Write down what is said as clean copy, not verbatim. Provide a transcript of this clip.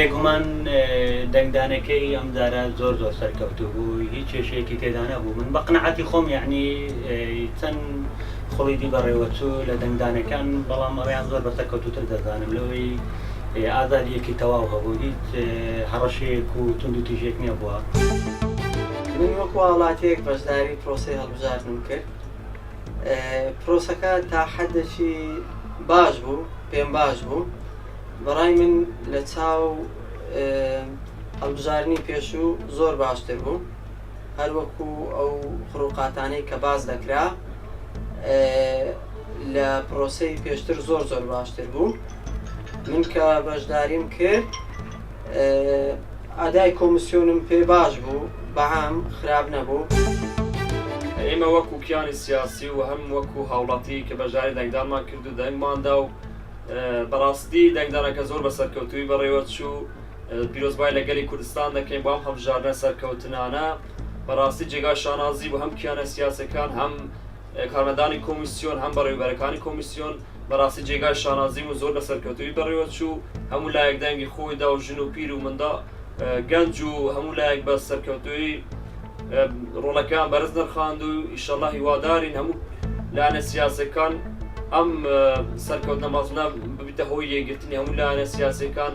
بێگومان دەنگدانەکەی ئەم جارە زۆر سەرکەوتوو بوو، هیچ کێشەیەکی تێدا نەبوو. من بە قنەعەتی خۆم یعنی چەند خۆڵیدی بەڕێوەچوو لە دەنگدانەکان، بەڵام ئەویان زۆر بەسەرکەوتووتر دەزانم لەوەی ئازادیەکی تەواو هەبوو، هیچ هەڕەشەیەک و تونند و تیژێک نەبووە. من وەکو وڵاتێک بەشداری پرۆسەی هەڵبژاردنم کرد. پرۆسەکە تا حەدێکی باش بوو، پێم باش بوو. بەڕای من لە چاو هەڵبژاردننی پێشوو زۆر باشتر بوو، هەروەکو ئەو خڕوقاتانەی کە باز دەکرا لە پرۆسەی پێشتر زۆر باشتر بوو. من کە بەشداریم کرد ئادای کۆمیسیۆنم پێ باش بوو، بەعام خراپ نەبوو. ئێمە وەکو کیانی سیاسی و هەم وەکو هاوڵاتی کە بەژاری دەنگدانمان کرد و دەنگماندا و بەڕاستی دەنگدانەکە زۆر بە سەرکەوتووی بەڕێوەچوو پیرۆزبای لەگەلی کوردستان دەکەین بۆ ئەم هەڵبژاردنە سەرکەوتنانە. بەڕاستی جێگای شانازی بۆ هەم کیانە سیاسەکان، هەم کارمەندانی کۆمیسیۆن، هەم بەڕێوەبەرەکانی کۆمیسیۆن بەڕاستی جێگای شانازی و زۆر بە سەرکەوتووی بەڕێوەچوو. هەموو لایەک دەنگی خۆیدا و ژن و پیر و مندا گەنج و هەموو لایەک بە سەرکەوتووی ڕۆڵەکان بەرز نرخاند و ئیشەڵڵا هیوادارین هەموو لایەنە سیاسەکان ئەم سەرکەوتنە مەزنە ببیتە هۆی یەکگرتنی هەموو لایەنە سیاسەکان.